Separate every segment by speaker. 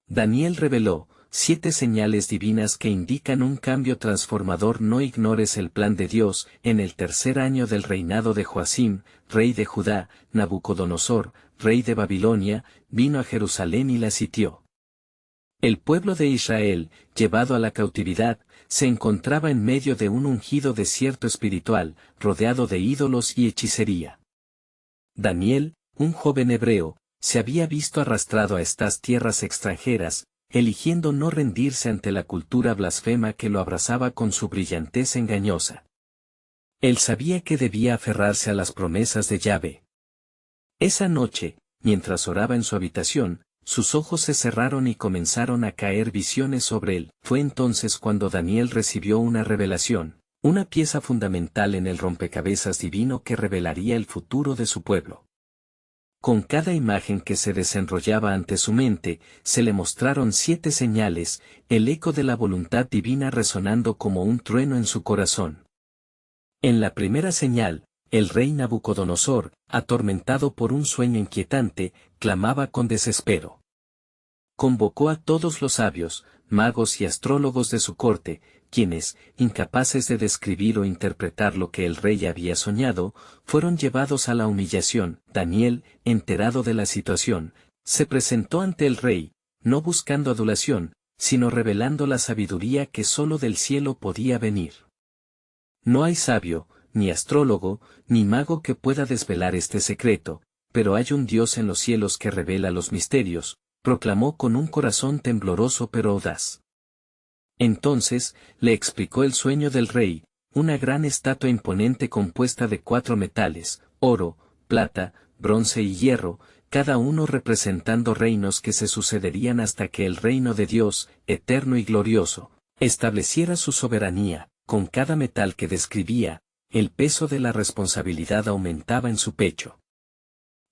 Speaker 1: Daniel reveló 7 señales divinas que indican un cambio transformador. No ignores el plan de Dios. En el tercer año del reinado de Joacim, rey de Judá, Nabucodonosor, rey de Babilonia, vino a Jerusalén y la sitió. El pueblo de Israel, llevado a la cautividad, se encontraba en medio de un ungido desierto espiritual, rodeado de ídolos y hechicería. Daniel, un joven hebreo, se había visto arrastrado a estas tierras extranjeras, eligiendo no rendirse ante la cultura blasfema que lo abrazaba con su brillantez engañosa. Él sabía que debía aferrarse a las promesas de Yahvé. Esa noche, mientras oraba en su habitación, sus ojos se cerraron y comenzaron a caer visiones sobre él. Fue entonces cuando Daniel recibió una revelación, una pieza fundamental en el rompecabezas divino que revelaría el futuro de su pueblo. Con cada imagen que se desenrollaba ante su mente, se le mostraron 7 señales, el eco de la voluntad divina resonando como un trueno en su corazón. En la primera señal, el rey Nabucodonosor, atormentado por un sueño inquietante, clamaba con desespero. Convocó a todos los sabios, magos y astrólogos de su corte, quienes, incapaces de describir o interpretar lo que el rey había soñado, fueron llevados a la humillación. Daniel, enterado de la situación, se presentó ante el rey, no buscando adulación, sino revelando la sabiduría que sólo del cielo podía venir. No hay sabio, ni astrólogo, ni mago que pueda desvelar este secreto, pero hay un Dios en los cielos que revela los misterios, proclamó con un corazón tembloroso pero audaz. Entonces, le explicó el sueño del rey, una gran estatua imponente compuesta de 4 metales, oro, plata, bronce y hierro, cada uno representando reinos que se sucederían hasta que el reino de Dios, eterno y glorioso, estableciera su soberanía. Con cada metal que describía, el peso de la responsabilidad aumentaba en su pecho.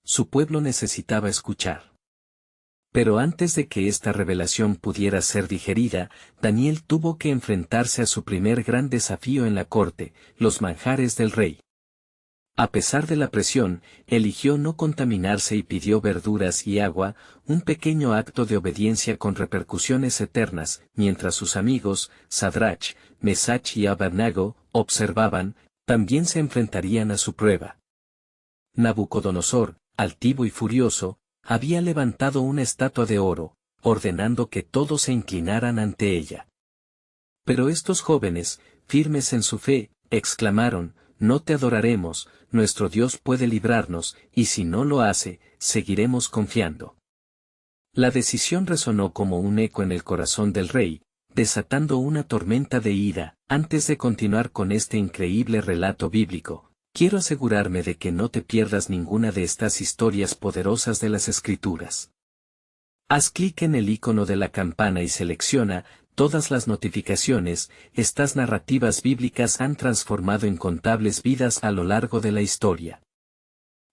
Speaker 1: Su pueblo necesitaba escuchar. Pero antes de que esta revelación pudiera ser digerida, Daniel tuvo que enfrentarse a su primer gran desafío en la corte, los manjares del rey. A pesar de la presión, eligió no contaminarse y pidió verduras y agua, un pequeño acto de obediencia con repercusiones eternas, mientras sus amigos, Sadrach, Mesach y Abednego, observaban, también se enfrentarían a su prueba. Nabucodonosor, altivo y furioso, había levantado una estatua de oro, ordenando que todos se inclinaran ante ella. Pero estos jóvenes, firmes en su fe, exclamaron: «No te adoraremos, nuestro Dios puede librarnos, y si no lo hace, seguiremos confiando». La decisión resonó como un eco en el corazón del rey, desatando una tormenta de ira. Antes de continuar con este increíble relato bíblico, quiero asegurarme de que no te pierdas ninguna de estas historias poderosas de las Escrituras. Haz clic en el icono de la campana y selecciona todas las notificaciones. Estas narrativas bíblicas han transformado incontables vidas a lo largo de la historia.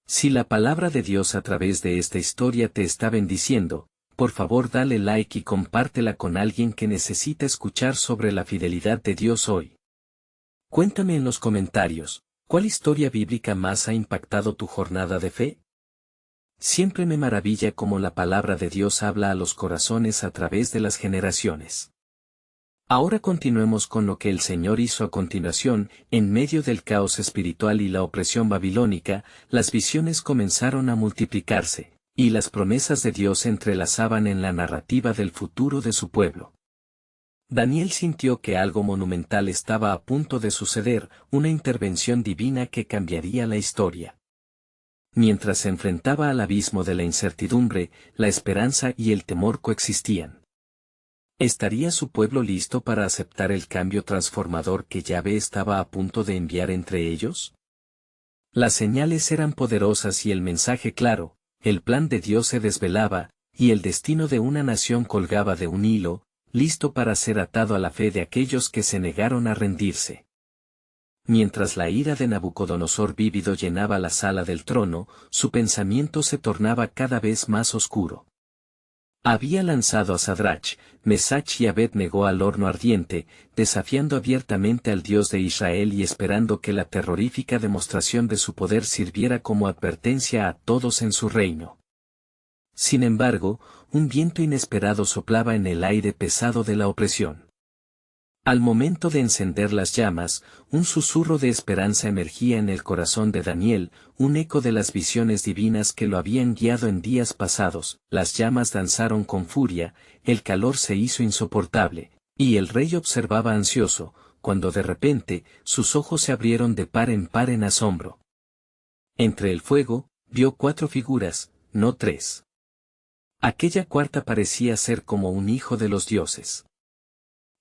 Speaker 1: Si la palabra de Dios a través de esta historia te está bendiciendo, por favor dale like y compártela con alguien que necesita escuchar sobre la fidelidad de Dios hoy. Cuéntame en los comentarios, ¿cuál historia bíblica más ha impactado tu jornada de fe? Siempre me maravilla cómo la palabra de Dios habla a los corazones a través de las generaciones. Ahora continuemos con lo que el Señor hizo a continuación. En medio del caos espiritual y la opresión babilónica, las visiones comenzaron a multiplicarse, y las promesas de Dios se entrelazaban en la narrativa del futuro de su pueblo. Daniel sintió que algo monumental estaba a punto de suceder, una intervención divina que cambiaría la historia. Mientras se enfrentaba al abismo de la incertidumbre, la esperanza y el temor coexistían. ¿Estaría su pueblo listo para aceptar el cambio transformador que Yahvé estaba a punto de enviar entre ellos? Las señales eran poderosas y el mensaje claro, el plan de Dios se desvelaba, y el destino de una nación colgaba de un hilo, listo para ser atado a la fe de aquellos que se negaron a rendirse. Mientras la ira de Nabucodonosor vívido llenaba la sala del trono, su pensamiento se tornaba cada vez más oscuro. Había lanzado a Sadrach, Mesach y Abednego al horno ardiente, desafiando abiertamente al Dios de Israel y esperando que la terrorífica demostración de su poder sirviera como advertencia a todos en su reino. Sin embargo, un viento inesperado soplaba en el aire pesado de la opresión. Al momento de encender las llamas, un susurro de esperanza emergía en el corazón de Daniel, un eco de las visiones divinas que lo habían guiado en días pasados. Las llamas danzaron con furia, el calor se hizo insoportable, y el rey observaba ansioso, cuando de repente, sus ojos se abrieron de par en asombro. Entre el fuego, vio 4 figuras, no 3. Aquella cuarta parecía ser como un hijo de los dioses.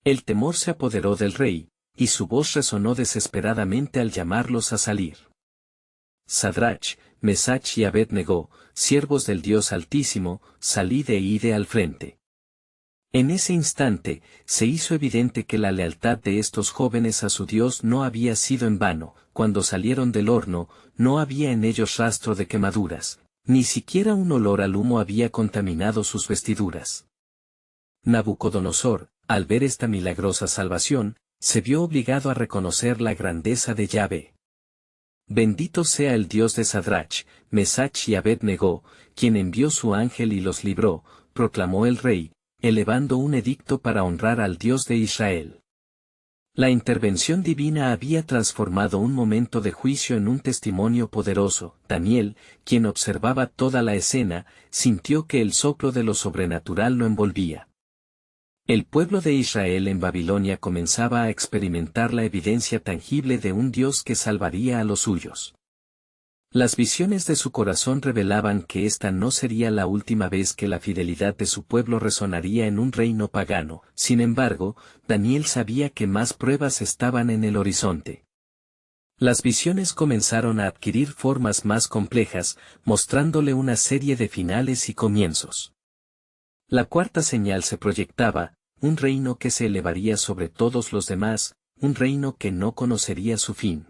Speaker 1: El temor se apoderó del rey, y su voz resonó desesperadamente al llamarlos a salir. Sadrach, Mesach y Abed-Negó, siervos del Dios Altísimo, salid e ide al frente. En ese instante, se hizo evidente que la lealtad de estos jóvenes a su Dios no había sido en vano. Cuando salieron del horno, no había en ellos rastro de quemaduras, ni siquiera un olor al humo había contaminado sus vestiduras. Nabucodonosor, al ver esta milagrosa salvación, se vio obligado a reconocer la grandeza de Yahvé. Bendito sea el Dios de Sadrach, Mesach y Abed-Negó, quien envió su ángel y los libró, proclamó el rey, elevando un edicto para honrar al Dios de Israel. La intervención divina había transformado un momento de juicio en un testimonio poderoso. Daniel, quien observaba toda la escena, sintió que el soplo de lo sobrenatural lo envolvía. El pueblo de Israel en Babilonia comenzaba a experimentar la evidencia tangible de un Dios que salvaría a los suyos. Las visiones de su corazón revelaban que esta no sería la última vez que la fidelidad de su pueblo resonaría en un reino pagano. Sin embargo, Daniel sabía que más pruebas estaban en el horizonte. Las visiones comenzaron a adquirir formas más complejas, mostrándole una serie de finales y comienzos. La cuarta señal se proyectaba, un reino que se elevaría sobre todos los demás, un reino que no conocería su fin.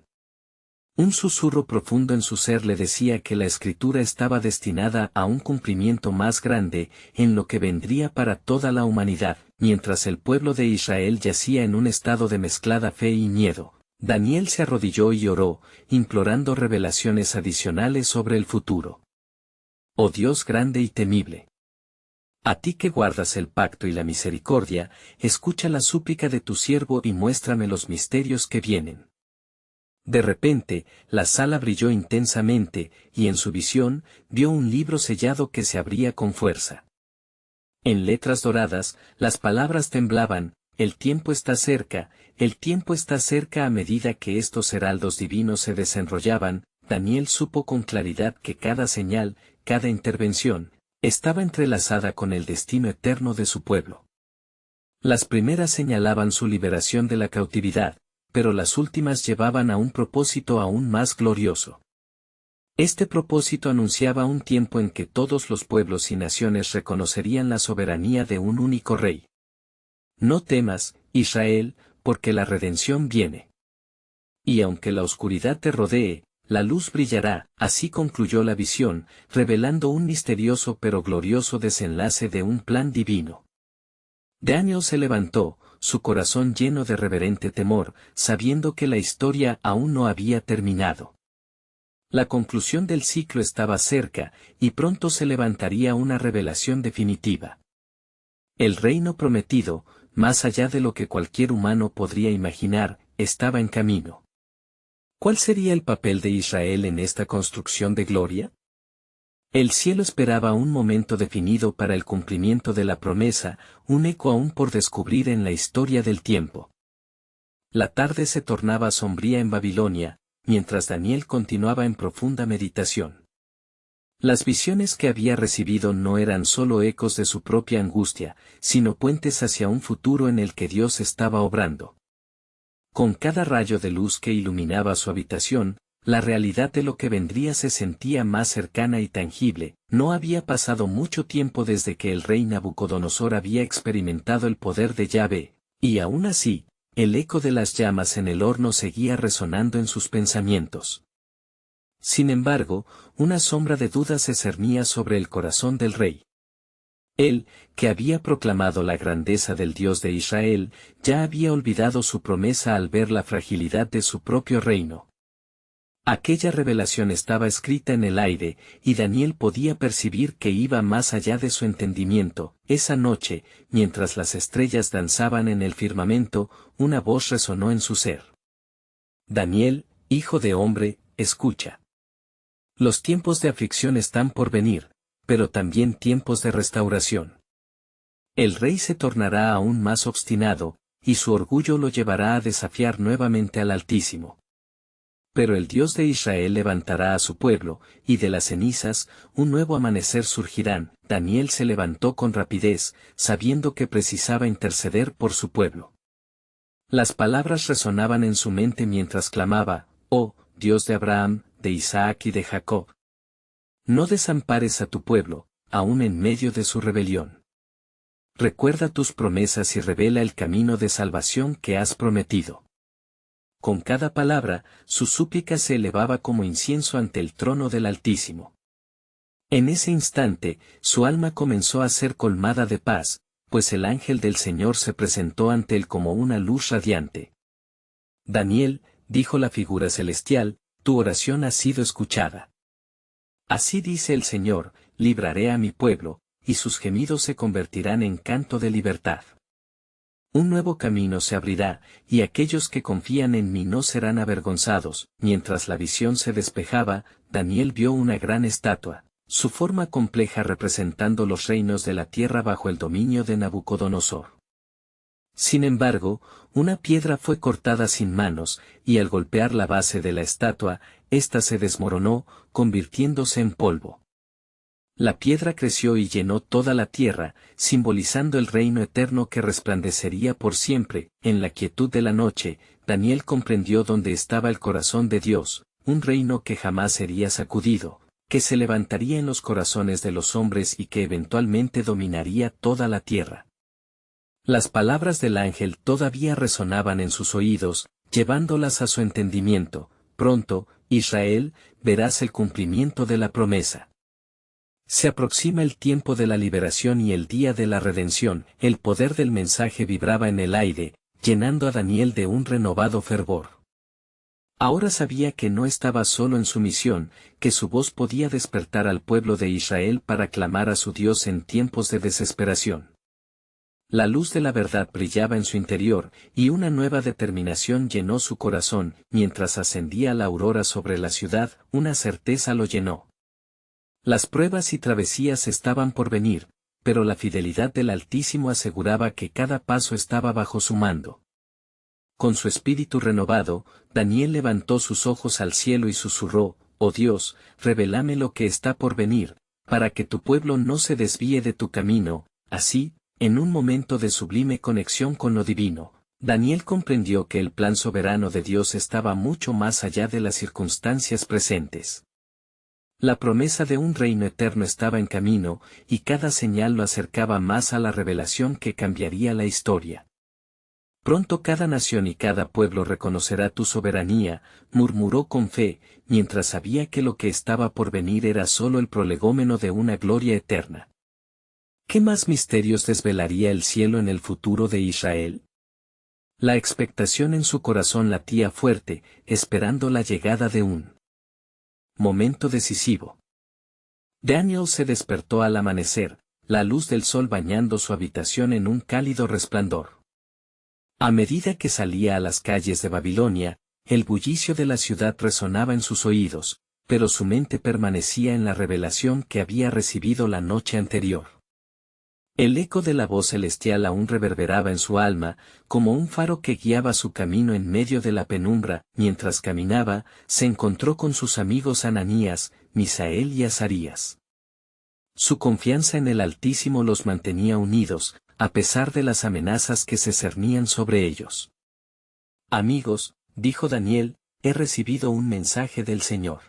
Speaker 1: Un susurro profundo en su ser le decía que la escritura estaba destinada a un cumplimiento más grande, en lo que vendría para toda la humanidad. Mientras el pueblo de Israel yacía en un estado de mezclada fe y miedo, Daniel se arrodilló y oró, implorando revelaciones adicionales sobre el futuro. Oh Dios grande y temible. A ti que guardas el pacto y la misericordia, escucha la súplica de tu siervo y muéstrame los misterios que vienen. De repente, la sala brilló intensamente, y en su visión, vio un libro sellado que se abría con fuerza. En letras doradas, las palabras temblaban, el tiempo está cerca, el tiempo está cerca. A medida que estos heraldos divinos se desenrollaban, Daniel supo con claridad que cada señal, cada intervención, estaba entrelazada con el destino eterno de su pueblo. Las primeras señalaban su liberación de la cautividad, pero las últimas llevaban a un propósito aún más glorioso. Este propósito anunciaba un tiempo en que todos los pueblos y naciones reconocerían la soberanía de un único rey. No temas, Israel, porque la redención viene. Y aunque la oscuridad te rodee, la luz brillará. Así concluyó la visión, revelando un misterioso pero glorioso desenlace de un plan divino. Daniel se levantó, su corazón lleno de reverente temor, sabiendo que la historia aún no había terminado. La conclusión del ciclo estaba cerca, y pronto se levantaría una revelación definitiva. El reino prometido, más allá de lo que cualquier humano podría imaginar, estaba en camino. ¿Cuál sería el papel de Israel en esta construcción de gloria? El cielo esperaba un momento definido para el cumplimiento de la promesa, un eco aún por descubrir en la historia del tiempo. La tarde se tornaba sombría en Babilonia, mientras Daniel continuaba en profunda meditación. Las visiones que había recibido no eran solo ecos de su propia angustia, sino puentes hacia un futuro en el que Dios estaba obrando. Con cada rayo de luz que iluminaba su habitación, la realidad de lo que vendría se sentía más cercana y tangible. No había pasado mucho tiempo desde que el rey Nabucodonosor había experimentado el poder de Yahvé, y aún así, el eco de las llamas en el horno seguía resonando en sus pensamientos. Sin embargo, una sombra de duda se cernía sobre el corazón del rey. Él, que había proclamado la grandeza del Dios de Israel, ya había olvidado su promesa al ver la fragilidad de su propio reino. Aquella revelación estaba escrita en el aire, y Daniel podía percibir que iba más allá de su entendimiento. Esa noche, mientras las estrellas danzaban en el firmamento, una voz resonó en su ser. Daniel, hijo de hombre, escucha. Los tiempos de aflicción están por venir, pero también tiempos de restauración. El rey se tornará aún más obstinado, y su orgullo lo llevará a desafiar nuevamente al Altísimo. Pero el Dios de Israel levantará a su pueblo, y de las cenizas, un nuevo amanecer surgirán. Daniel se levantó con rapidez, sabiendo que precisaba interceder por su pueblo. Las palabras resonaban en su mente mientras clamaba: «Oh, Dios de Abraham, de Isaac y de Jacob. No desampares a tu pueblo, aun en medio de su rebelión. Recuerda tus promesas y revela el camino de salvación que has prometido». Con cada palabra, su súplica se elevaba como incienso ante el trono del Altísimo. En ese instante, su alma comenzó a ser colmada de paz, pues el ángel del Señor se presentó ante él como una luz radiante. «Daniel», dijo la figura celestial, «tu oración ha sido escuchada. Así dice el Señor, libraré a mi pueblo, y sus gemidos se convertirán en canto de libertad. Un nuevo camino se abrirá, y aquellos que confían en mí no serán avergonzados». Mientras la visión se despejaba, Daniel vio una gran estatua, su forma compleja representando los reinos de la tierra bajo el dominio de Nabucodonosor. Sin embargo, una piedra fue cortada sin manos, y al golpear la base de la estatua, ésta se desmoronó, convirtiéndose en polvo. La piedra creció y llenó toda la tierra, simbolizando el reino eterno que resplandecería por siempre. En la quietud de la noche, Daniel comprendió dónde estaba el corazón de Dios, un reino que jamás sería sacudido, que se levantaría en los corazones de los hombres y que eventualmente dominaría toda la tierra. Las palabras del ángel todavía resonaban en sus oídos, llevándolas a su entendimiento: «Pronto, Israel, verás el cumplimiento de la promesa. Se aproxima el tiempo de la liberación y el día de la redención». El poder del mensaje vibraba en el aire, llenando a Daniel de un renovado fervor. Ahora sabía que no estaba solo en su misión, que su voz podía despertar al pueblo de Israel para clamar a su Dios en tiempos de desesperación. La luz de la verdad brillaba en su interior, y una nueva determinación llenó su corazón. Mientras ascendía la aurora sobre la ciudad, una certeza lo llenó. Las pruebas y travesías estaban por venir, pero la fidelidad del Altísimo aseguraba que cada paso estaba bajo su mando. Con su espíritu renovado, Daniel levantó sus ojos al cielo y susurró: «Oh Dios, revélame lo que está por venir, para que tu pueblo no se desvíe de tu camino». Así, en un momento de sublime conexión con lo divino, Daniel comprendió que el plan soberano de Dios estaba mucho más allá de las circunstancias presentes. La promesa de un reino eterno estaba en camino, y cada señal lo acercaba más a la revelación que cambiaría la historia. «Pronto cada nación y cada pueblo reconocerá tu soberanía», murmuró con fe, mientras sabía que lo que estaba por venir era solo el prolegómeno de una gloria eterna. ¿Qué más misterios desvelaría el cielo en el futuro de Israel? La expectación en su corazón latía fuerte, esperando la llegada de un momento decisivo. Daniel se despertó al amanecer, la luz del sol bañando su habitación en un cálido resplandor. A medida que salía a las calles de Babilonia, el bullicio de la ciudad resonaba en sus oídos, pero su mente permanecía en la revelación que había recibido la noche anterior. El eco de la voz celestial aún reverberaba en su alma, como un faro que guiaba su camino en medio de la penumbra. Mientras caminaba, se encontró con sus amigos Ananías, Misael y Azarías. Su confianza en el Altísimo los mantenía unidos, a pesar de las amenazas que se cernían sobre ellos. «Amigos», dijo Daniel, «he recibido un mensaje del Señor.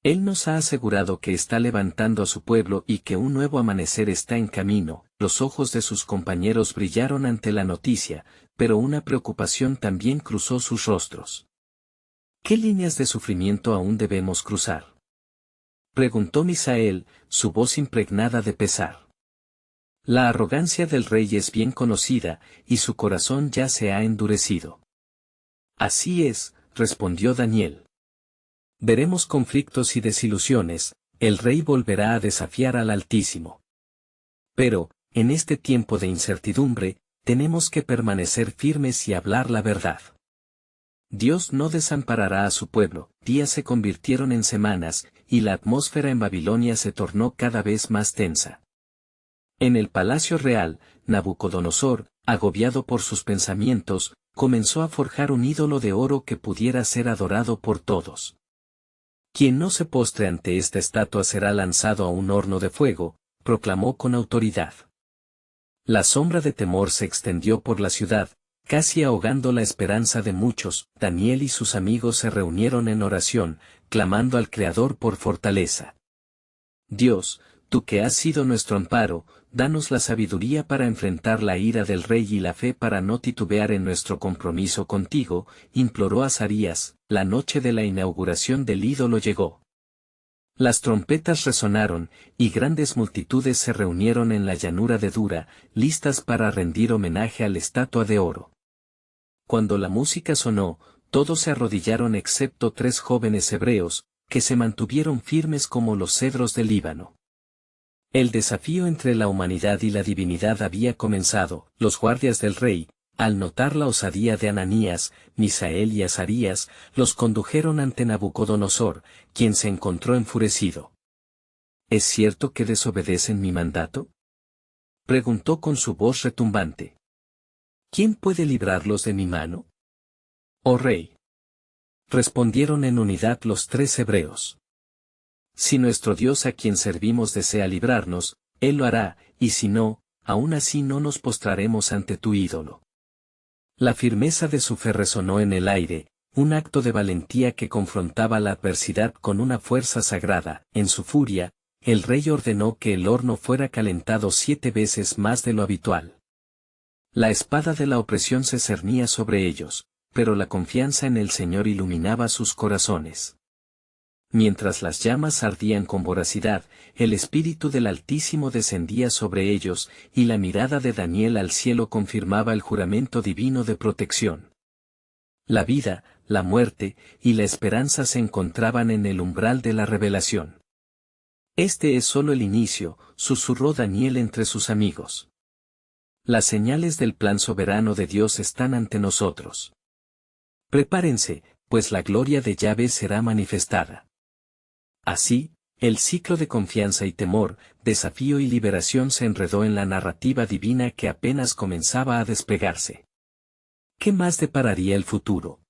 Speaker 1: Él nos ha asegurado que está levantando a su pueblo y que un nuevo amanecer está en camino». Los ojos de sus compañeros brillaron ante la noticia, pero una preocupación también cruzó sus rostros. «¿Qué líneas de sufrimiento aún debemos cruzar?», preguntó Misael, su voz impregnada de pesar. «La arrogancia del rey es bien conocida, y su corazón ya se ha endurecido». «Así es», respondió Daniel. Veremos conflictos y desilusiones, el rey volverá a desafiar al Altísimo. Pero, en este tiempo de incertidumbre, tenemos que permanecer firmes y hablar la verdad. Dios no desamparará a su pueblo. Días se convirtieron en semanas, y la atmósfera en Babilonia se tornó cada vez más tensa. En el palacio real, Nabucodonosor, agobiado por sus pensamientos, comenzó a forjar un ídolo de oro que pudiera ser adorado por todos. Quien no se postre ante esta estatua será lanzado a un horno de fuego, proclamó con autoridad. La sombra de temor se extendió por la ciudad, casi ahogando la esperanza de muchos. Daniel y sus amigos se reunieron en oración, clamando al Creador por fortaleza. Dios, tú que has sido nuestro amparo, danos la sabiduría para enfrentar la ira del rey y la fe para no titubear en nuestro compromiso contigo, imploró Azarías. La noche de la inauguración del ídolo llegó. Las trompetas resonaron, y grandes multitudes se reunieron en la llanura de Dura, listas para rendir homenaje a la estatua de oro. Cuando la música sonó, todos se arrodillaron excepto 3 jóvenes hebreos, que se mantuvieron firmes como los cedros del Líbano. El desafío entre la humanidad y la divinidad había comenzado. Los guardias del rey, al notar la osadía de Ananías, Misael y Azarías, los condujeron ante Nabucodonosor, quien se encontró enfurecido. ¿Es cierto que desobedecen mi mandato?, preguntó con su voz retumbante. ¿Quién puede librarlos de mi mano? Oh rey. Respondieron en unidad los 3 hebreos. Si nuestro Dios a quien servimos desea librarnos, Él lo hará, y si no, aún así no nos postraremos ante tu ídolo. La firmeza de su fe resonó en el aire, un acto de valentía que confrontaba la adversidad con una fuerza sagrada. En su furia, el rey ordenó que el horno fuera calentado 7 veces más de lo habitual. La espada de la opresión se cernía sobre ellos, pero la confianza en el Señor iluminaba sus corazones. Mientras las llamas ardían con voracidad, el Espíritu del Altísimo descendía sobre ellos, y la mirada de Daniel al cielo confirmaba el juramento divino de protección. La vida, la muerte, y la esperanza se encontraban en el umbral de la revelación. Este es solo el inicio, susurró Daniel entre sus amigos. Las señales del plan soberano de Dios están ante nosotros. Prepárense, pues la gloria de Yahvé será manifestada. Así, el ciclo de confianza y temor, desafío y liberación se enredó en la narrativa divina que apenas comenzaba a desplegarse. ¿Qué más depararía el futuro?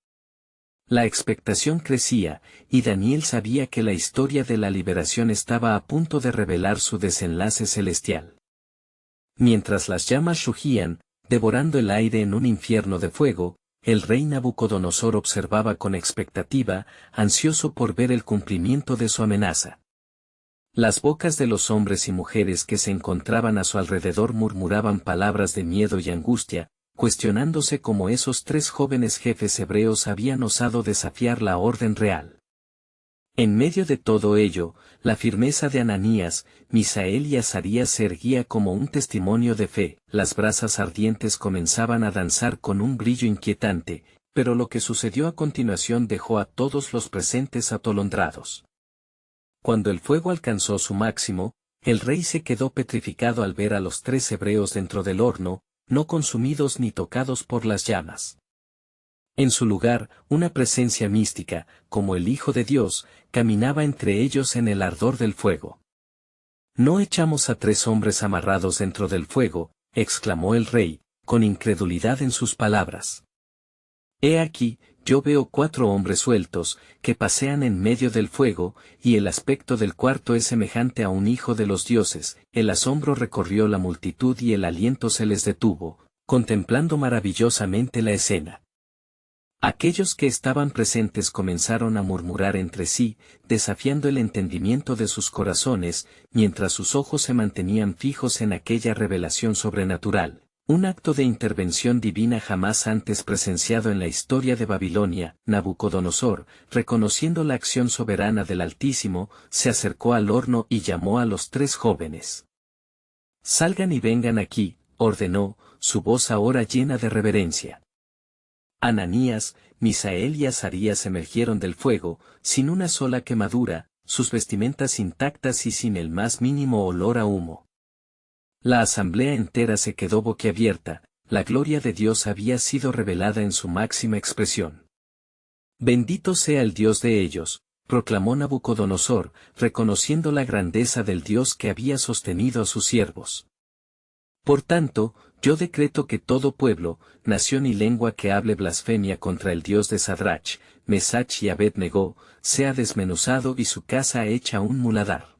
Speaker 1: La expectación crecía, y Daniel sabía que la historia de la liberación estaba a punto de revelar su desenlace celestial. Mientras las llamas rugían, devorando el aire en un infierno de fuego, el rey Nabucodonosor observaba con expectativa, ansioso por ver el cumplimiento de su amenaza. Las bocas de los hombres y mujeres que se encontraban a su alrededor murmuraban palabras de miedo y angustia, cuestionándose cómo esos 3 jóvenes jefes hebreos habían osado desafiar la orden real. En medio de todo ello, la firmeza de Ananías, Misael y Azarías se erguía como un testimonio de fe. Las brasas ardientes comenzaban a danzar con un brillo inquietante, pero lo que sucedió a continuación dejó a todos los presentes atolondrados. Cuando el fuego alcanzó su máximo, el rey se quedó petrificado al ver a los 3 hebreos dentro del horno, no consumidos ni tocados por las llamas. En su lugar, una presencia mística, como el Hijo de Dios, caminaba entre ellos en el ardor del fuego. «¿No echamos a 3 hombres amarrados dentro del fuego?», exclamó el rey, con incredulidad en sus palabras. «He aquí, yo veo 4 hombres sueltos, que pasean en medio del fuego, y el aspecto del cuarto es semejante a un hijo de los dioses». El asombro recorrió la multitud y el aliento se les detuvo, contemplando maravillosamente la escena. Aquellos que estaban presentes comenzaron a murmurar entre sí, desafiando el entendimiento de sus corazones, mientras sus ojos se mantenían fijos en aquella revelación sobrenatural, un acto de intervención divina jamás antes presenciado en la historia de Babilonia. Nabucodonosor, reconociendo la acción soberana del Altísimo, se acercó al horno y llamó a los 3 jóvenes. «Salgan y vengan aquí», ordenó, su voz ahora llena de reverencia. Ananías, Misael y Azarías emergieron del fuego, sin una sola quemadura, sus vestimentas intactas y sin el más mínimo olor a humo. La asamblea entera se quedó boquiabierta, la gloria de Dios había sido revelada en su máxima expresión. Bendito sea el Dios de ellos, proclamó Nabucodonosor, reconociendo la grandeza del Dios que había sostenido a sus siervos. Por tanto, yo decreto que todo pueblo, nación y lengua que hable blasfemia contra el Dios de Sadrach, Mesach y Abed-Negó, sea desmenuzado y su casa hecha un muladar.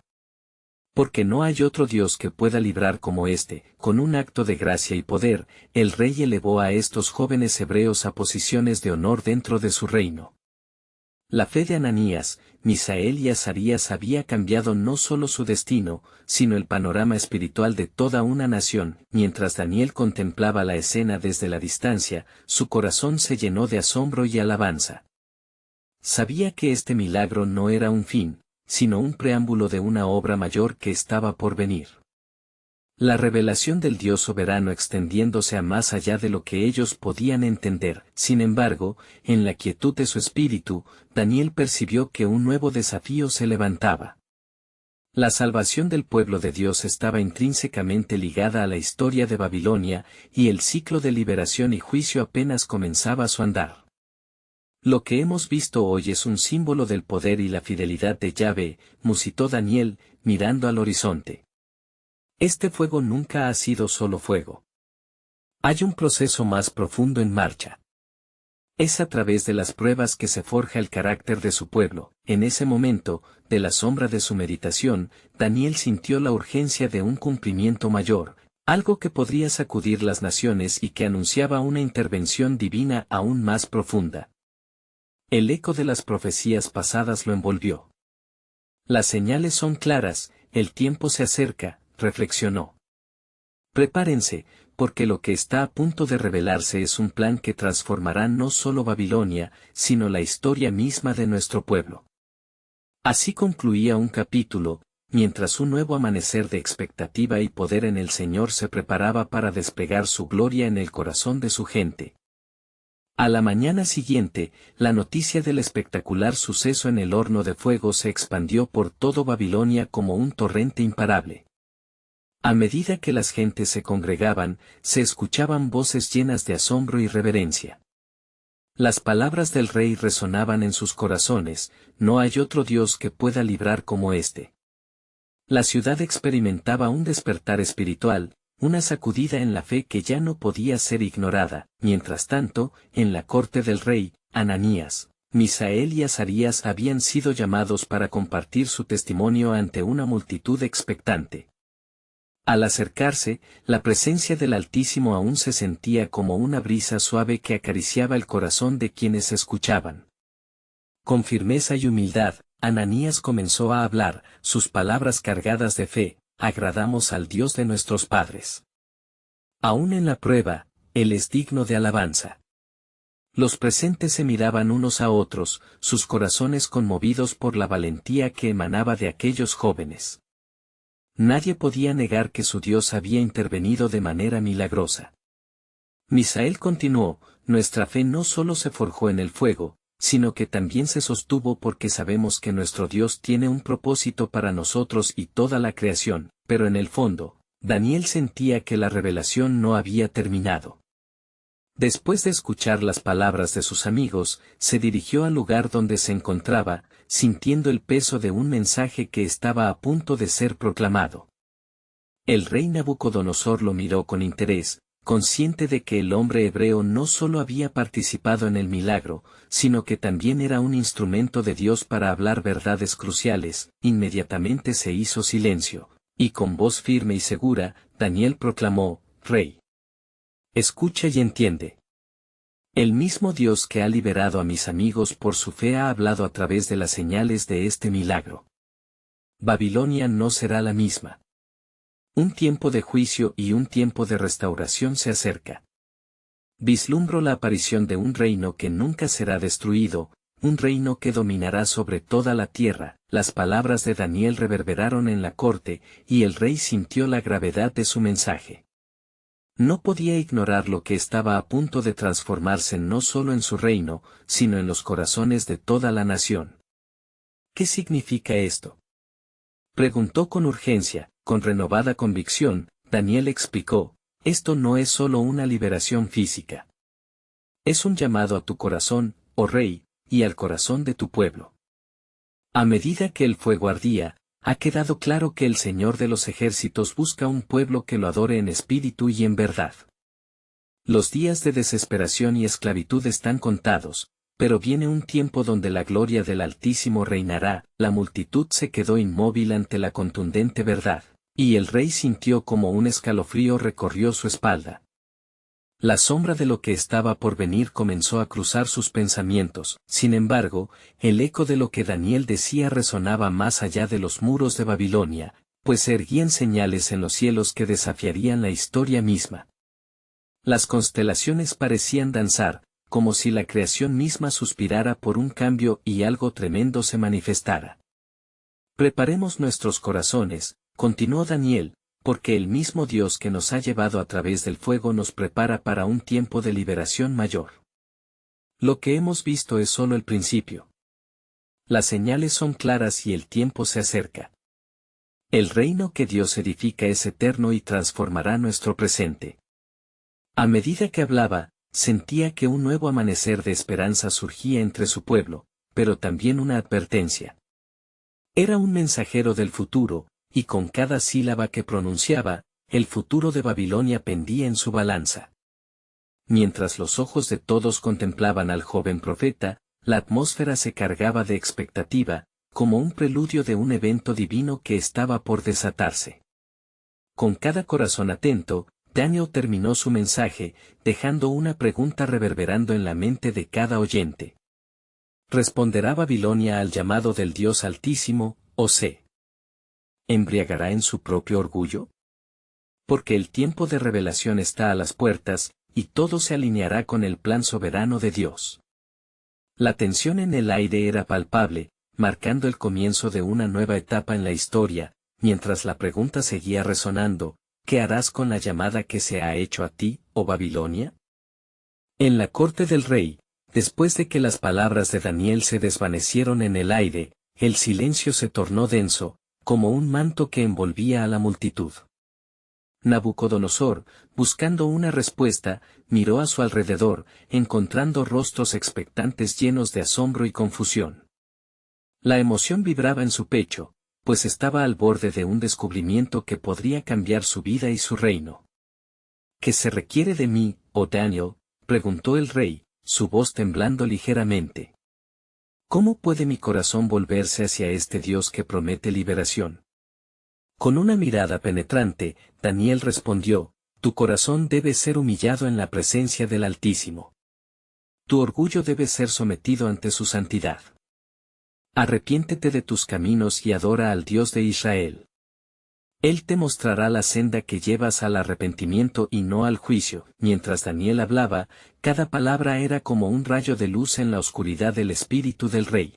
Speaker 1: Porque no hay otro Dios que pueda librar como éste, con un acto de gracia y poder, el rey elevó a estos jóvenes hebreos a posiciones de honor dentro de su reino. La fe de Ananías, Misael y Azarías había cambiado no solo su destino, sino el panorama espiritual de toda una nación. Mientras Daniel contemplaba la escena desde la distancia, su corazón se llenó de asombro y alabanza. Sabía que este milagro no era un fin, sino un preámbulo de una obra mayor que estaba por venir. La revelación del Dios soberano extendiéndose a más allá de lo que ellos podían entender. Sin embargo, en la quietud de su espíritu, Daniel percibió que un nuevo desafío se levantaba. La salvación del pueblo de Dios estaba intrínsecamente ligada a la historia de Babilonia, y el ciclo de liberación y juicio apenas comenzaba su andar. Lo que hemos visto hoy es un símbolo del poder y la fidelidad de Yahvé, musitó Daniel, mirando al horizonte. Este fuego nunca ha sido solo fuego. Hay un proceso más profundo en marcha. Es a través de las pruebas que se forja el carácter de su pueblo. En ese momento, de la sombra de su meditación, Daniel sintió la urgencia de un cumplimiento mayor, algo que podría sacudir las naciones y que anunciaba una intervención divina aún más profunda. El eco de las profecías pasadas lo envolvió. Las señales son claras, el tiempo se acerca, reflexionó. Prepárense, porque lo que está a punto de revelarse es un plan que transformará no solo Babilonia, sino la historia misma de nuestro pueblo. Así concluía un capítulo, mientras un nuevo amanecer de expectativa y poder en el Señor se preparaba para desplegar su gloria en el corazón de su gente. A la mañana siguiente, la noticia del espectacular suceso en el horno de fuego se expandió por todo Babilonia como un torrente imparable. A medida que las gentes se congregaban, se escuchaban voces llenas de asombro y reverencia. Las palabras del rey resonaban en sus corazones: no hay otro Dios que pueda librar como éste. La ciudad experimentaba un despertar espiritual, una sacudida en la fe que ya no podía ser ignorada. Mientras tanto, en la corte del rey, Ananías, Misael y Azarías habían sido llamados para compartir su testimonio ante una multitud expectante. Al acercarse, la presencia del Altísimo aún se sentía como una brisa suave que acariciaba el corazón de quienes escuchaban. Con firmeza y humildad, Ananías comenzó a hablar, sus palabras cargadas de fe: agradamos al Dios de nuestros padres. Aún en la prueba, Él es digno de alabanza. Los presentes se miraban unos a otros, sus corazones conmovidos por la valentía que emanaba de aquellos jóvenes. Nadie podía negar que su Dios había intervenido de manera milagrosa. Misael continuó: nuestra fe no solo se forjó en el fuego, sino que también se sostuvo porque sabemos que nuestro Dios tiene un propósito para nosotros y toda la creación. Pero en el fondo, Daniel sentía que la revelación no había terminado. Después de escuchar las palabras de sus amigos, se dirigió al lugar donde se encontraba, sintiendo el peso de un mensaje que estaba a punto de ser proclamado. El rey Nabucodonosor lo miró con interés, consciente de que el hombre hebreo no solo había participado en el milagro, sino que también era un instrumento de Dios para hablar verdades cruciales. Inmediatamente se hizo silencio, y con voz firme y segura, Daniel proclamó: Rey, escucha y entiende. El mismo Dios que ha liberado a mis amigos por su fe ha hablado a través de las señales de este milagro. Babilonia no será la misma. Un tiempo de juicio y un tiempo de restauración se acerca. Vislumbro la aparición de un reino que nunca será destruido, un reino que dominará sobre toda la tierra. Las palabras de Daniel reverberaron en la corte, y el rey sintió la gravedad de su mensaje. No podía ignorar lo que estaba a punto de transformarse no solo en su reino, sino en los corazones de toda la nación. ¿Qué significa esto? Preguntó con urgencia, con renovada convicción. Daniel explicó: esto no es solo una liberación física. Es un llamado a tu corazón, oh rey, y al corazón de tu pueblo. A medida que el fuego ardía, ha quedado claro que el Señor de los ejércitos busca un pueblo que lo adore en espíritu y en verdad. Los días de desesperación y esclavitud están contados, pero viene un tiempo donde la gloria del Altísimo reinará. La multitud se quedó inmóvil ante la contundente verdad, y el rey sintió como un escalofrío recorrió su espalda. La sombra de lo que estaba por venir comenzó a cruzar sus pensamientos. Sin embargo, el eco de lo que Daniel decía resonaba más allá de los muros de Babilonia, pues se erguían señales en los cielos que desafiarían la historia misma. Las constelaciones parecían danzar, como si la creación misma suspirara por un cambio y algo tremendo se manifestara. Preparemos nuestros corazones, continuó Daniel, porque el mismo Dios que nos ha llevado a través del fuego nos prepara para un tiempo de liberación mayor. Lo que hemos visto es solo el principio. Las señales son claras y el tiempo se acerca. El reino que Dios edifica es eterno y transformará nuestro presente. A medida que hablaba, sentía que un nuevo amanecer de esperanza surgía entre su pueblo, pero también una advertencia. Era un mensajero del futuro, y con cada sílaba que pronunciaba, el futuro de Babilonia pendía en su balanza. Mientras los ojos de todos contemplaban al joven profeta, la atmósfera se cargaba de expectativa, como un preludio de un evento divino que estaba por desatarse. Con cada corazón atento, Daniel terminó su mensaje, dejando una pregunta reverberando en la mente de cada oyente. ¿Responderá Babilonia al llamado del Dios Altísimo, o se embriagará en su propio orgullo? Porque el tiempo de revelación está a las puertas, y todo se alineará con el plan soberano de Dios. La tensión en el aire era palpable, marcando el comienzo de una nueva etapa en la historia, mientras la pregunta seguía resonando: ¿qué harás con la llamada que se ha hecho a ti, oh Babilonia? En la corte del rey, después de que las palabras de Daniel se desvanecieron en el aire, el silencio se tornó denso, como un manto que envolvía a la multitud. Nabucodonosor, buscando una respuesta, miró a su alrededor, encontrando rostros expectantes llenos de asombro y confusión. La emoción vibraba en su pecho, pues estaba al borde de un descubrimiento que podría cambiar su vida y su reino. ¿Qué se requiere de mí, oh Daniel?, preguntó el rey, su voz temblando ligeramente. ¿Cómo puede mi corazón volverse hacia este Dios que promete liberación? Con una mirada penetrante, Daniel respondió: tu corazón debe ser humillado en la presencia del Altísimo. Tu orgullo debe ser sometido ante su santidad. Arrepiéntete de tus caminos y adora al Dios de Israel. Él te mostrará la senda que llevas al arrepentimiento y no al juicio. Mientras Daniel hablaba, cada palabra era como un rayo de luz en la oscuridad del espíritu del rey.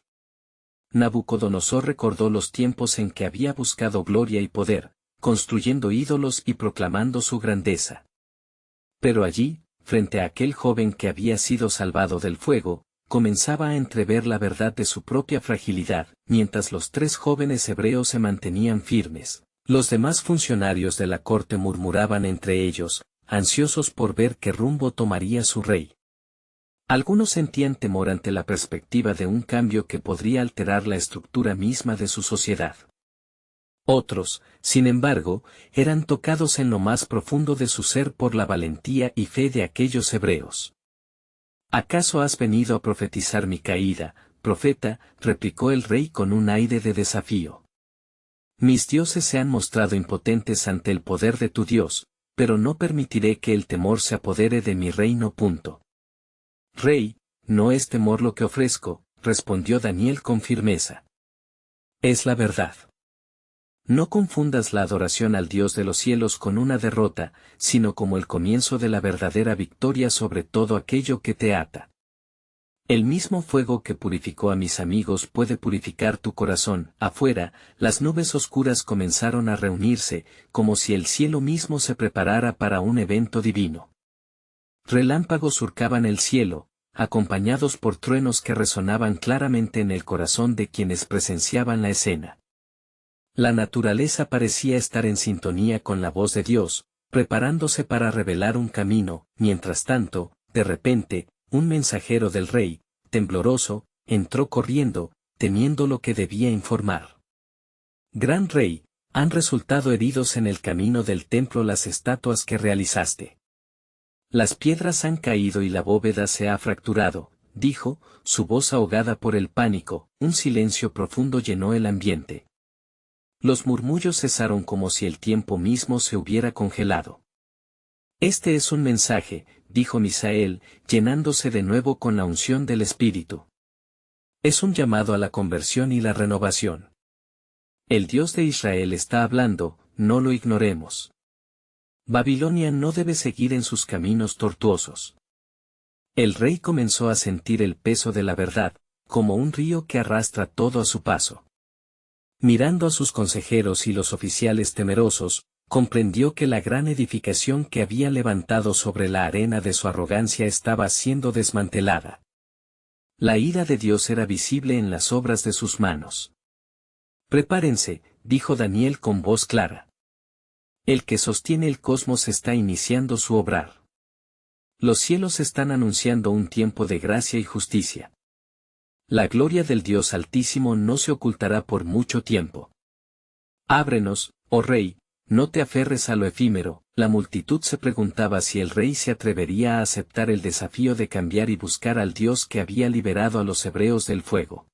Speaker 1: Nabucodonosor recordó los tiempos en que había buscado gloria y poder, construyendo ídolos y proclamando su grandeza. Pero allí, frente a aquel joven que había sido salvado del fuego, comenzaba a entrever la verdad de su propia fragilidad. Mientras los 3 jóvenes hebreos se mantenían firmes, los demás funcionarios de la corte murmuraban entre ellos, ansiosos por ver qué rumbo tomaría su rey. Algunos sentían temor ante la perspectiva de un cambio que podría alterar la estructura misma de su sociedad. Otros, sin embargo, eran tocados en lo más profundo de su ser por la valentía y fe de aquellos hebreos. ¿Acaso has venido a profetizar mi caída, profeta?, replicó el rey con un aire de desafío. Mis dioses se han mostrado impotentes ante el poder de tu Dios, pero no permitiré que el temor se apodere de mi reino. Rey, no es temor lo que ofrezco, respondió Daniel con firmeza. Es la verdad. No confundas la adoración al Dios de los cielos con una derrota, sino como el comienzo de la verdadera victoria sobre todo aquello que te ata. El mismo fuego que purificó a mis amigos puede purificar tu corazón. Afuera, las nubes oscuras comenzaron a reunirse, como si el cielo mismo se preparara para un evento divino. Relámpagos surcaban el cielo, acompañados por truenos que resonaban claramente en el corazón de quienes presenciaban la escena. La naturaleza parecía estar en sintonía con la voz de Dios, preparándose para revelar un camino. Mientras tanto, de repente, un mensajero del rey, tembloroso, entró corriendo, temiendo lo que debía informar. Gran rey, han resultado heridos en el camino del templo las estatuas que realizaste. Las piedras han caído y la bóveda se ha fracturado, dijo, su voz ahogada por el pánico. Un silencio profundo llenó el ambiente. Los murmullos cesaron como si el tiempo mismo se hubiera congelado. Este es un mensaje, dijo Misael, llenándose de nuevo con la unción del Espíritu. Es un llamado a la conversión y la renovación. El Dios de Israel está hablando, no lo ignoremos. Babilonia no debe seguir en sus caminos tortuosos. El rey comenzó a sentir el peso de la verdad, como un río que arrastra todo a su paso. Mirando a sus consejeros y los oficiales temerosos, comprendió que la gran edificación que había levantado sobre la arena de su arrogancia estaba siendo desmantelada. La ira de Dios era visible en las obras de sus manos. Prepárense, dijo Daniel con voz clara. El que sostiene el cosmos está iniciando su obrar. Los cielos están anunciando un tiempo de gracia y justicia. La gloria del Dios Altísimo no se ocultará por mucho tiempo. Ábrenos, oh Rey, no te aferres a lo efímero. La multitud se preguntaba si el rey se atrevería a aceptar el desafío de cambiar y buscar al Dios que había liberado a los hebreos del fuego.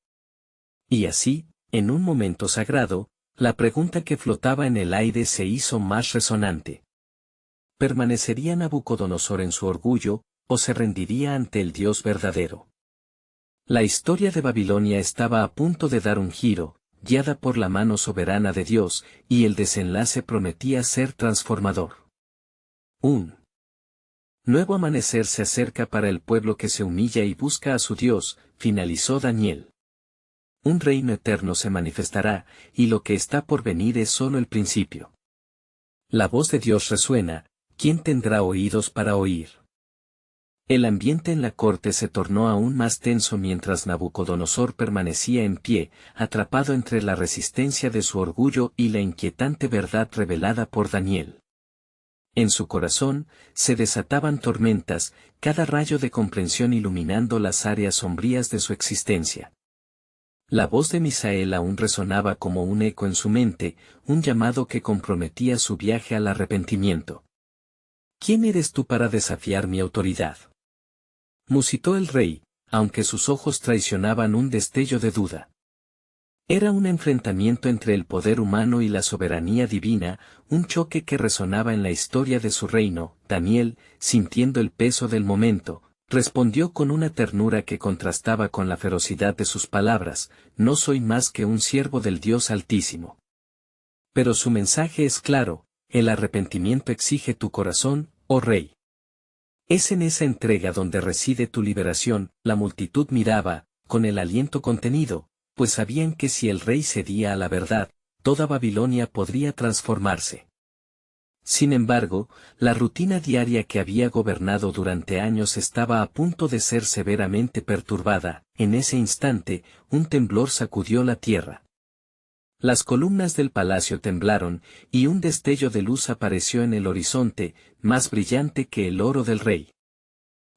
Speaker 1: Y así, en un momento sagrado, la pregunta que flotaba en el aire se hizo más resonante. ¿Permanecería Nabucodonosor en su orgullo, o se rendiría ante el Dios verdadero? La historia de Babilonia estaba a punto de dar un giro, guiada por la mano soberana de Dios, y el desenlace prometía ser transformador. Un nuevo amanecer se acerca para el pueblo que se humilla y busca a su Dios, finalizó Daniel. Un reino eterno se manifestará, y lo que está por venir es solo el principio. La voz de Dios resuena, ¿quién tendrá oídos para oír? El ambiente en la corte se tornó aún más tenso mientras Nabucodonosor permanecía en pie, atrapado entre la resistencia de su orgullo y la inquietante verdad revelada por Daniel. En su corazón, se desataban tormentas, cada rayo de comprensión iluminando las áreas sombrías de su existencia. La voz de Misael aún resonaba como un eco en su mente, un llamado que comprometía su viaje al arrepentimiento. ¿Quién eres tú para desafiar mi autoridad? Musitó el rey, aunque sus ojos traicionaban un destello de duda. Era un enfrentamiento entre el poder humano y la soberanía divina, un choque que resonaba en la historia de su reino. Daniel, sintiendo el peso del momento, respondió con una ternura que contrastaba con la ferocidad de sus palabras: no soy más que un siervo del Dios Altísimo. Pero su mensaje es claro, el arrepentimiento exige tu corazón, oh rey. Es en esa entrega donde reside tu liberación. La multitud miraba, con el aliento contenido, pues sabían que si el rey cedía a la verdad, toda Babilonia podría transformarse. Sin embargo, la rutina diaria que había gobernado durante años estaba a punto de ser severamente perturbada. En ese instante, un temblor sacudió la tierra. Las columnas del palacio temblaron, y un destello de luz apareció en el horizonte, más brillante que el oro del rey.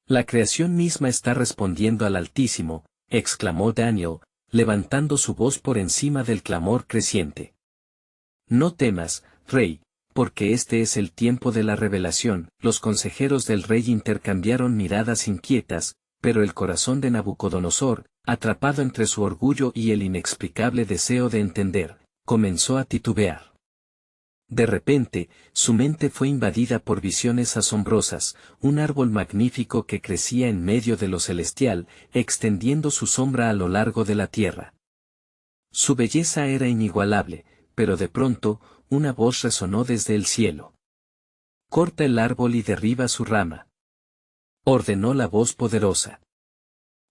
Speaker 1: La creación misma está respondiendo al Altísimo, exclamó Daniel, levantando su voz por encima del clamor creciente. No temas, rey, porque este es el tiempo de la revelación. Los consejeros del rey intercambiaron miradas inquietas, pero el corazón de Nabucodonosor, atrapado entre su orgullo y el inexplicable deseo de entender, comenzó a titubear. De repente, su mente fue invadida por visiones asombrosas, un árbol magnífico que crecía en medio de lo celestial, extendiendo su sombra a lo largo de la tierra. Su belleza era inigualable, pero de pronto, una voz resonó desde el cielo. Corta el árbol y derriba su rama. Ordenó la voz poderosa.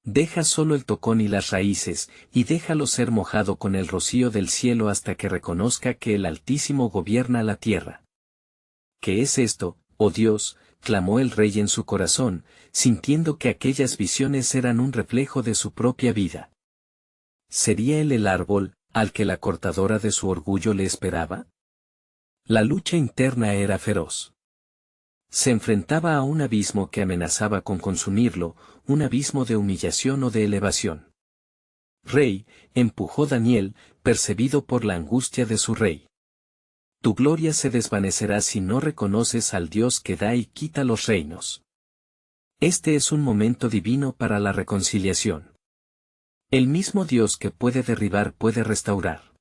Speaker 1: Deja solo el tocón y las raíces, y déjalo ser mojado con el rocío del cielo hasta que reconozca que el Altísimo gobierna la tierra. ¿Qué es esto, oh Dios?, clamó el rey en su corazón, sintiendo que aquellas visiones eran un reflejo de su propia vida. ¿Sería él el árbol, al que la cortadora de su orgullo le esperaba? La lucha interna era feroz. Se enfrentaba a un abismo que amenazaba con consumirlo, un abismo de humillación o de elevación. Rey, empujó Daniel, percebido por la angustia de su rey. Tu gloria se desvanecerá si no reconoces al Dios que da y quita los reinos. Este es un momento divino para la reconciliación. El mismo Dios que puede derribar puede restaurar.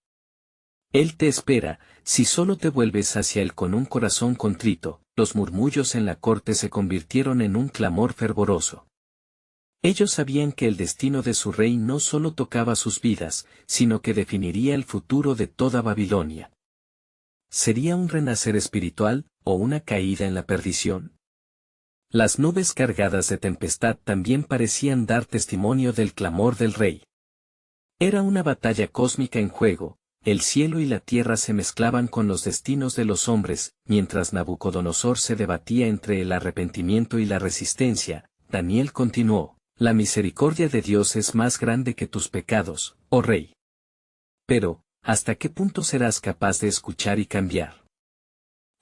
Speaker 1: Él te espera, si solo te vuelves hacia Él con un corazón contrito. Los murmullos en la corte se convirtieron en un clamor fervoroso. Ellos sabían que el destino de su rey no solo tocaba sus vidas, sino que definiría el futuro de toda Babilonia. ¿Sería un renacer espiritual, o una caída en la perdición? Las nubes cargadas de tempestad también parecían dar testimonio del clamor del rey. Era una batalla cósmica en juego. El cielo y la tierra se mezclaban con los destinos de los hombres, mientras Nabucodonosor se debatía entre el arrepentimiento y la resistencia. Daniel continuó, la misericordia de Dios es más grande que tus pecados, oh rey. Pero, ¿hasta qué punto serás capaz de escuchar y cambiar?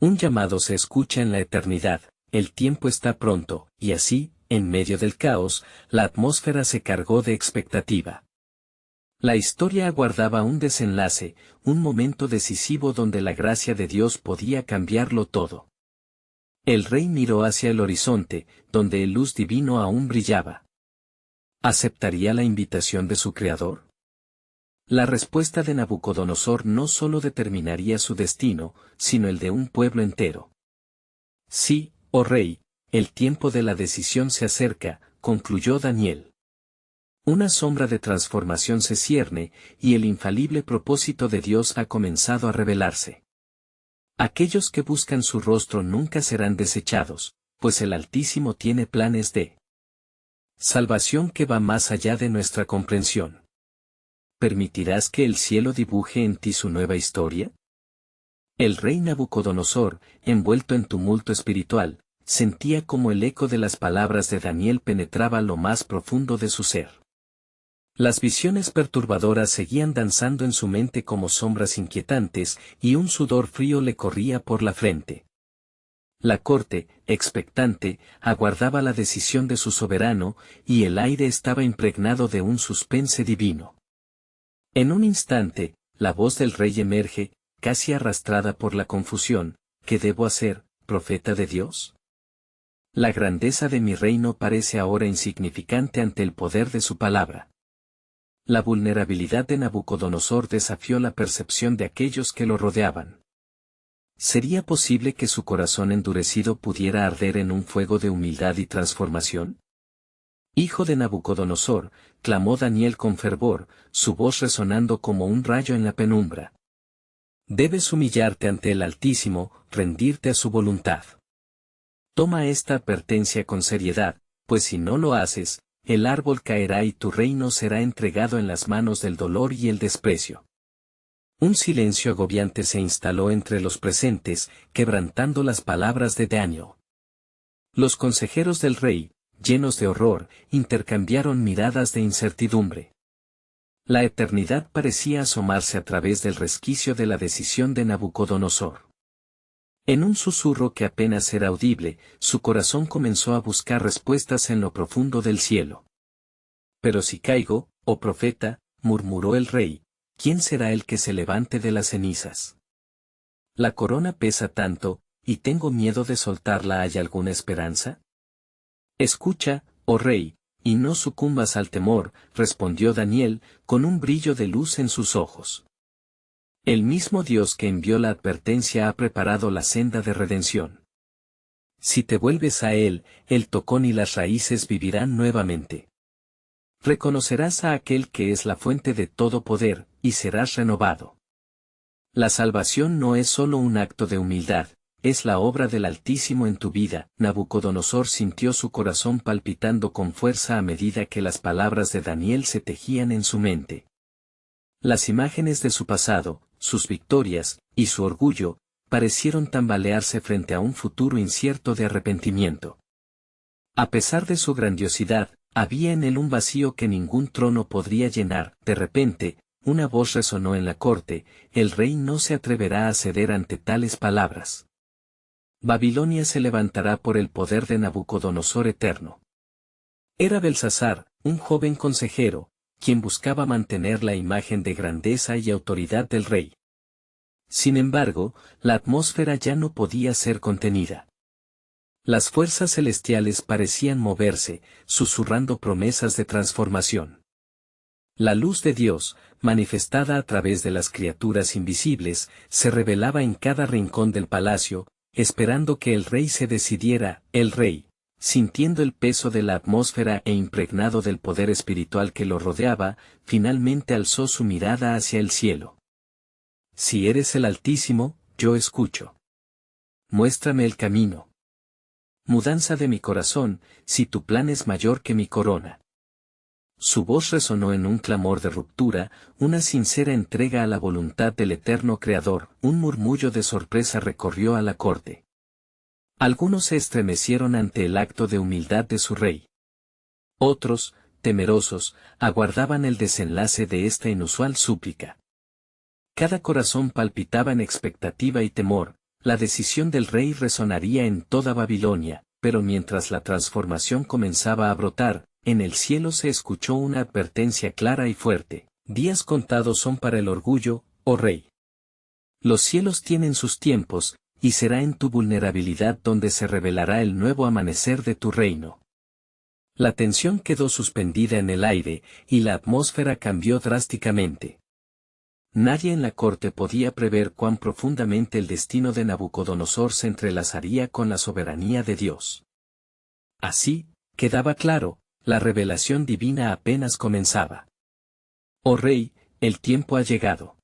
Speaker 1: Un llamado se escucha en la eternidad, el tiempo está pronto, y así, en medio del caos, la atmósfera se cargó de expectativa. La historia aguardaba un desenlace, un momento decisivo donde la gracia de Dios podía cambiarlo todo. El rey miró hacia el horizonte, donde el luz divino aún brillaba. ¿Aceptaría la invitación de su Creador? La respuesta de Nabucodonosor no solo determinaría su destino, sino el de un pueblo entero. Sí, oh rey, el tiempo de la decisión se acerca, concluyó Daniel. Una sombra de transformación se cierne, y el infalible propósito de Dios ha comenzado a revelarse. Aquellos que buscan su rostro nunca serán desechados, pues el Altísimo tiene planes de salvación que va más allá de nuestra comprensión. ¿Permitirás que el cielo dibuje en ti su nueva historia? El rey Nabucodonosor, envuelto en tumulto espiritual, sentía como el eco de las palabras de Daniel penetraba lo más profundo de su ser. Las visiones perturbadoras seguían danzando en su mente como sombras inquietantes, y un sudor frío le corría por la frente. La corte, expectante, aguardaba la decisión de su soberano, y el aire estaba impregnado de un suspense divino. En un instante, la voz del rey emerge, casi arrastrada por la confusión. ¿Qué debo hacer, profeta de Dios? La grandeza de mi reino parece ahora insignificante ante el poder de su palabra. La vulnerabilidad de Nabucodonosor desafió la percepción de aquellos que lo rodeaban. ¿Sería posible que su corazón endurecido pudiera arder en un fuego de humildad y transformación? Hijo de Nabucodonosor, clamó Daniel con fervor, su voz resonando como un rayo en la penumbra. Debes humillarte ante el Altísimo, rendirte a su voluntad. Toma esta advertencia con seriedad, pues si no lo haces, el árbol caerá y tu reino será entregado en las manos del dolor y el desprecio. Un silencio agobiante se instaló entre los presentes, quebrantando las palabras de Daniel. Los consejeros del rey, llenos de horror, intercambiaron miradas de incertidumbre. La eternidad parecía asomarse a través del resquicio de la decisión de Nabucodonosor. En un susurro que apenas era audible, su corazón comenzó a buscar respuestas en lo profundo del cielo. Pero si caigo, oh profeta, murmuró el rey, ¿quién será el que se levante de las cenizas? La corona pesa tanto, y tengo miedo de soltarla. ¿Hay alguna esperanza? Escucha, oh rey, y no sucumbas al temor, respondió Daniel, con un brillo de luz en sus ojos. El mismo Dios que envió la advertencia ha preparado la senda de redención. Si te vuelves a Él, el tocón y las raíces vivirán nuevamente. Reconocerás a aquel que es la fuente de todo poder, y serás renovado. La salvación no es solo un acto de humildad, es la obra del Altísimo en tu vida. Nabucodonosor sintió su corazón palpitando con fuerza a medida que las palabras de Daniel se tejían en su mente. Las imágenes de su pasado, sus victorias, y su orgullo, parecieron tambalearse frente a un futuro incierto de arrepentimiento. A pesar de su grandiosidad, había en él un vacío que ningún trono podría llenar. De repente, una voz resonó en la corte: el rey no se atreverá a ceder ante tales palabras. Babilonia se levantará por el poder de Nabucodonosor eterno. Era Belsasar, un joven consejero, quien buscaba mantener la imagen de grandeza y autoridad del rey. Sin embargo, la atmósfera ya no podía ser contenida. Las fuerzas celestiales parecían moverse, susurrando promesas de transformación. La luz de Dios, manifestada a través de las criaturas invisibles, se revelaba en cada rincón del palacio, esperando que el rey se decidiera. El rey, sintiendo el peso de la atmósfera e impregnado del poder espiritual que lo rodeaba, finalmente alzó su mirada hacia el cielo. Si eres el Altísimo, yo escucho. Muéstrame el camino. Mudanza de mi corazón, si tu plan es mayor que mi corona. Su voz resonó en un clamor de ruptura, una sincera entrega a la voluntad del eterno Creador. Un murmullo de sorpresa recorrió a la corte. Algunos se estremecieron ante el acto de humildad de su rey. Otros, temerosos, aguardaban el desenlace de esta inusual súplica. Cada corazón palpitaba en expectativa y temor. La decisión del rey resonaría en toda Babilonia, pero mientras la transformación comenzaba a brotar, en el cielo se escuchó una advertencia clara y fuerte: días contados son para el orgullo, oh rey. Los cielos tienen sus tiempos, y será en tu vulnerabilidad donde se revelará el nuevo amanecer de tu reino. La tensión quedó suspendida en el aire, y la atmósfera cambió drásticamente. Nadie en la corte podía prever cuán profundamente el destino de Nabucodonosor se entrelazaría con la soberanía de Dios. Así, quedaba claro, la revelación divina apenas comenzaba. Oh rey, el tiempo ha llegado.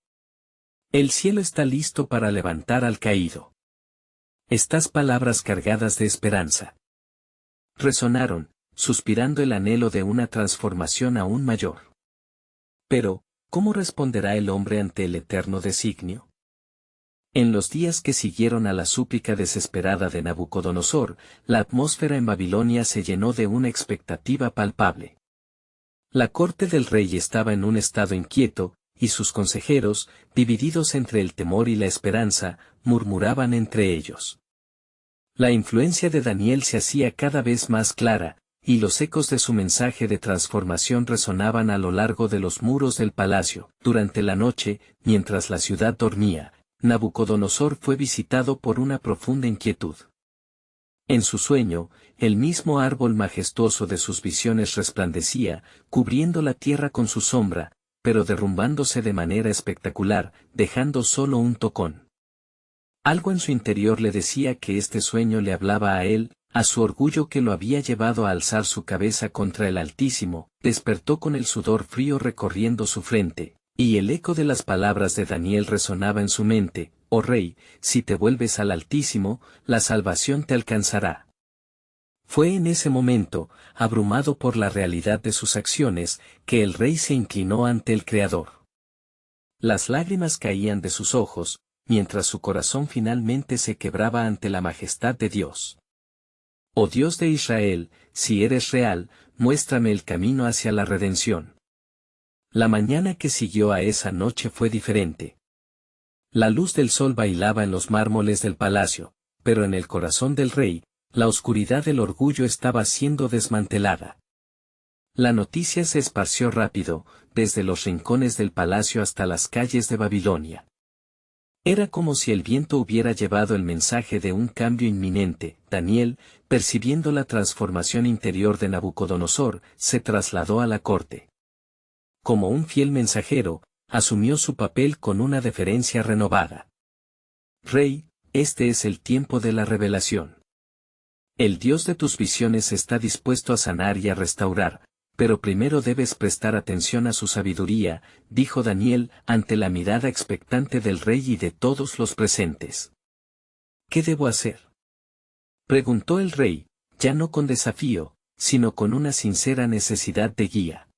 Speaker 1: El cielo está listo para levantar al caído. Estas palabras cargadas de esperanza resonaron, suspirando el anhelo de una transformación aún mayor. Pero, ¿cómo responderá el hombre ante el eterno designio? En los días que siguieron a la súplica desesperada de Nabucodonosor, la atmósfera en Babilonia se llenó de una expectativa palpable. La corte del rey estaba en un estado inquieto, y sus consejeros, divididos entre el temor y la esperanza, murmuraban entre ellos. La influencia de Daniel se hacía cada vez más clara, y los ecos de su mensaje de transformación resonaban a lo largo de los muros del palacio. Durante la noche, mientras la ciudad dormía, Nabucodonosor fue visitado por una profunda inquietud. En su sueño, el mismo árbol majestuoso de sus visiones resplandecía, cubriendo la tierra con su sombra, pero derrumbándose de manera espectacular, dejando solo un tocón. Algo en su interior le decía que este sueño le hablaba a él, a su orgullo que lo había llevado a alzar su cabeza contra el Altísimo. Despertó con el sudor frío recorriendo su frente, y el eco de las palabras de Daniel resonaba en su mente: oh rey, si te vuelves al Altísimo, la salvación te alcanzará. Fue en ese momento, abrumado por la realidad de sus acciones, que el rey se inclinó ante el Creador. Las lágrimas caían de sus ojos, mientras su corazón finalmente se quebraba ante la majestad de Dios. Oh Dios de Israel, si eres real, muéstrame el camino hacia la redención. La mañana que siguió a esa noche fue diferente. La luz del sol bailaba en los mármoles del palacio, pero en el corazón del rey, la oscuridad del orgullo estaba siendo desmantelada. La noticia se esparció rápido, desde los rincones del palacio hasta las calles de Babilonia. Era como si el viento hubiera llevado el mensaje de un cambio inminente. Daniel, percibiendo la transformación interior de Nabucodonosor, se trasladó a la corte. Como un fiel mensajero, asumió su papel con una deferencia renovada. Rey, este es el tiempo de la revelación. El Dios de tus visiones está dispuesto a sanar y a restaurar, pero primero debes prestar atención a su sabiduría, dijo Daniel ante la mirada expectante del rey y de todos los presentes. ¿Qué debo hacer?, preguntó el rey, ya no con desafío, sino con una sincera necesidad de guía.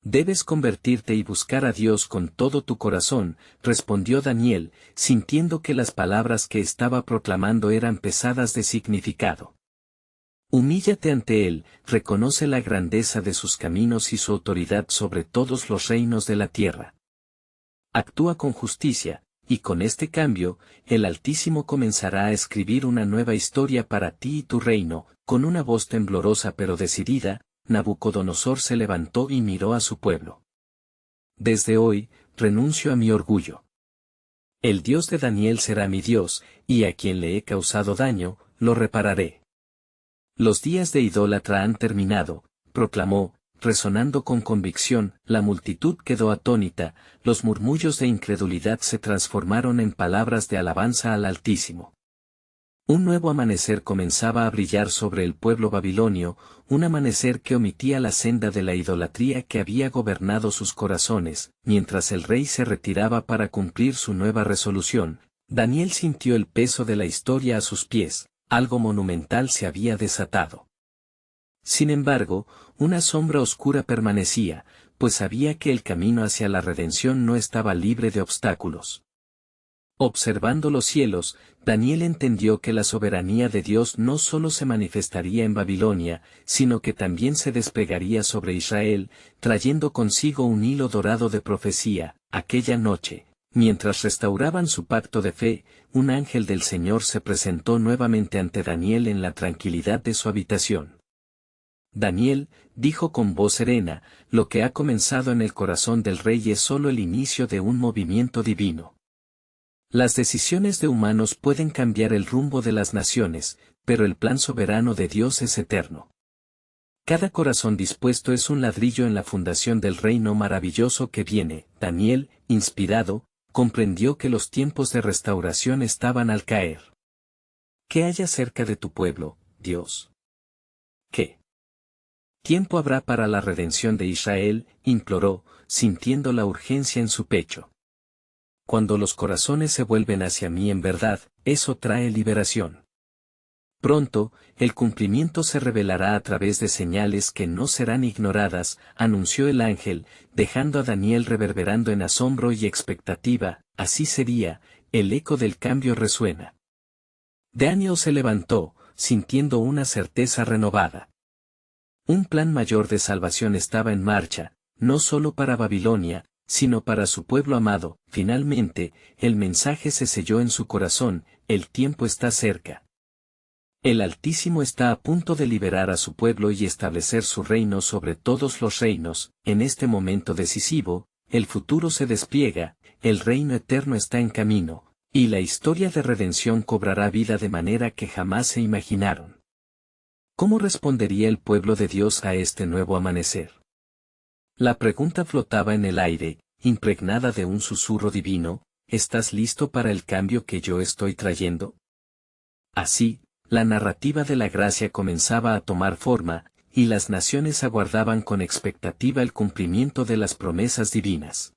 Speaker 1: Debes convertirte y buscar a Dios con todo tu corazón, respondió Daniel, sintiendo que las palabras que estaba proclamando eran pesadas de significado. Humíllate ante Él, reconoce la grandeza de sus caminos y su autoridad sobre todos los reinos de la tierra. Actúa con justicia, y con este cambio, el Altísimo comenzará a escribir una nueva historia para ti y tu reino. Con una voz temblorosa pero decidida, Nabucodonosor se levantó y miró a su pueblo. Desde hoy, renuncio a mi orgullo. El Dios de Daniel será mi Dios, y a quien le he causado daño, lo repararé. Los días de idólatra han terminado, proclamó, resonando con convicción. La multitud quedó atónita, los murmullos de incredulidad se transformaron en palabras de alabanza al Altísimo. Un nuevo amanecer comenzaba a brillar sobre el pueblo babilonio, un amanecer que omitía la senda de la idolatría que había gobernado sus corazones. Mientras el rey se retiraba para cumplir su nueva resolución, Daniel sintió el peso de la historia a sus pies, algo monumental se había desatado. Sin embargo, una sombra oscura permanecía, pues sabía que el camino hacia la redención no estaba libre de obstáculos. Observando los cielos, Daniel entendió que la soberanía de Dios no solo se manifestaría en Babilonia, sino que también se desplegaría sobre Israel, trayendo consigo un hilo dorado de profecía. Aquella noche, mientras restauraban su pacto de fe, un ángel del Señor se presentó nuevamente ante Daniel en la tranquilidad de su habitación. Daniel, dijo con voz serena, lo que ha comenzado en el corazón del rey es solo el inicio de un movimiento divino. Las decisiones de humanos pueden cambiar el rumbo de las naciones, pero el plan soberano de Dios es eterno. Cada corazón dispuesto es un ladrillo en la fundación del reino maravilloso que viene. Daniel, inspirado, comprendió que los tiempos de restauración estaban al caer. ¿Qué hay acerca de tu pueblo, Dios? ¿Qué tiempo habrá para la redención de Israel?, imploró, sintiendo la urgencia en su pecho. Cuando los corazones se vuelven hacia mí en verdad, eso trae liberación. Pronto, el cumplimiento se revelará a través de señales que no serán ignoradas, anunció el ángel, dejando a Daniel reverberando en asombro y expectativa. Así sería, el eco del cambio resuena. Daniel se levantó, sintiendo una certeza renovada. Un plan mayor de salvación estaba en marcha, no solo para Babilonia, sino para su pueblo amado. Finalmente, el mensaje se selló en su corazón: el tiempo está cerca. El Altísimo está a punto de liberar a su pueblo y establecer su reino sobre todos los reinos. En este momento decisivo, el futuro se despliega, el reino eterno está en camino, y la historia de redención cobrará vida de manera que jamás se imaginaron. ¿Cómo respondería el pueblo de Dios a este nuevo amanecer? La pregunta flotaba en el aire, impregnada de un susurro divino: ¿estás listo para el cambio que yo estoy trayendo? Así, la narrativa de la gracia comenzaba a tomar forma, y las naciones aguardaban con expectativa el cumplimiento de las promesas divinas.